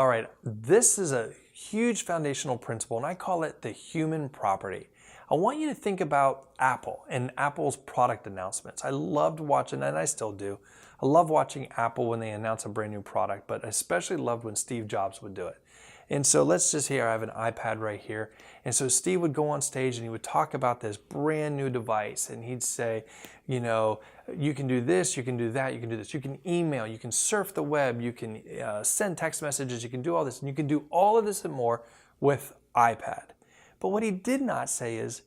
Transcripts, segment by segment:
All right, this is a huge foundational principle, and I call it the human property. I want you to think about Apple and Apple's product announcements. I loved watching, and I still do. I love watching Apple when they announce a brand new product, but I especially loved when Steve Jobs would do it. And so let's just here, I have an iPad right here. And so Steve would go on stage and he would talk about this brand new device. And he'd say, you know, you can do this, you can do that, you can do this. You can email, you can surf the web, you can send text messages, you can do all this. And you can do all of this and more with iPad. But what he did not say is,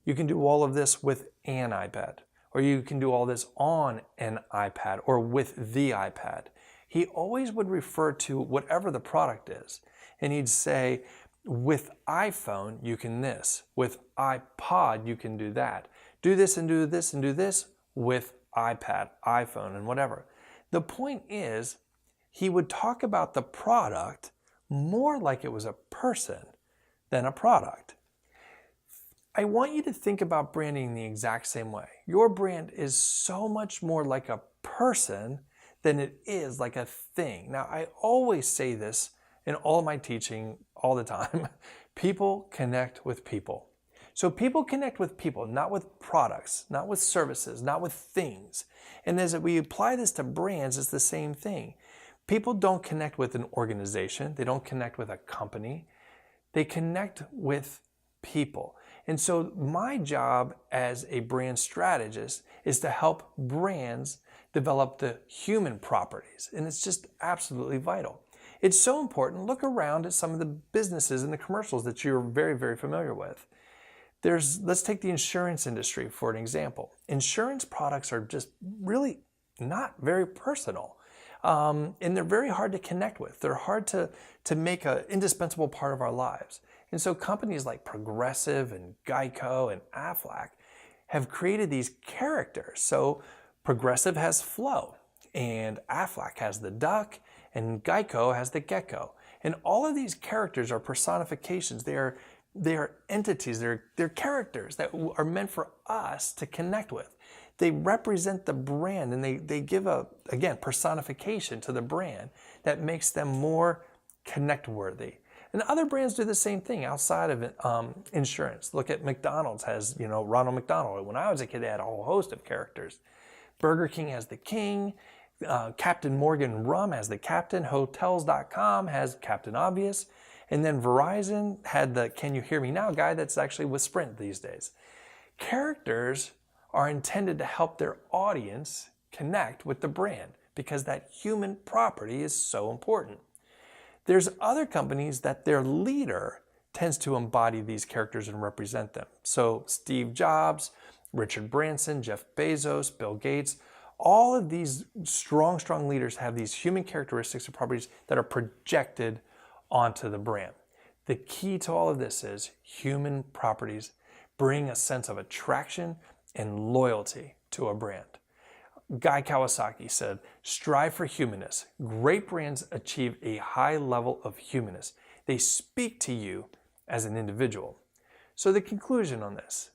you can do all of this with an iPad. Or you can do all this on an iPad or with the iPad. He always would refer to whatever the product is. And he'd say, with iPhone, you can this. With iPod, you can do that. Do this and do this and do this with iPad, iPhone, and whatever. The point is, he would talk about the product more like it was a person than a product. I want you to think about branding the exact same way. Your brand is so much more like a person than it is like a thing. Now, I always say this in all of my teaching all the time. People connect with people. So people connect with people, not with products, not with services, not with things. And as we apply this to brands, it's the same thing. People don't connect with an organization. They don't connect with a company. They connect with people. And so my job as a brand strategist is to help brands develop the human properties. And it's just absolutely vital. It's so important. Look around at some of the businesses and the commercials that you're very, very familiar with. Let's take the insurance industry for an example. Insurance products are just really not very personal. And they're very hard to connect with. They're hard to make an indispensable part of our lives. And so companies like Progressive and Geico and Aflac have created these characters. So Progressive has Flo, and Aflac has the duck, and Geico has the gecko. And all of these characters are personifications. They are entities, they're characters that are meant for us to connect with. They represent the brand, and they give again, personification to the brand that makes them more connect-worthy. And other brands do the same thing outside of insurance. Look at McDonald's has, Ronald McDonald. When I was a kid, they had a whole host of characters. Burger King has the King. Captain Morgan Rum has the Captain. Hotels.com has Captain Obvious. And then Verizon had the Can You Hear Me Now guy that's actually with Sprint these days. Characters are intended to help their audience connect with the brand because that human property is so important. There's other companies that their leader tends to embody these characters and represent them. So Steve Jobs, Richard Branson, Jeff Bezos, Bill Gates, all of these strong leaders have these human characteristics or properties that are projected onto the brand. The key to all of this is human properties bring a sense of attraction and loyalty to a brand. Guy Kawasaki said, strive for humanness. Great brands achieve a high level of humanness. They speak to you as an individual. So the conclusion on this,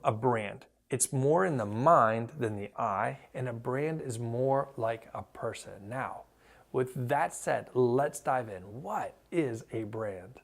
a brand, it's more in the mind than the eye, and a brand is more like a person. Now, with that said, let's dive in. What is a brand?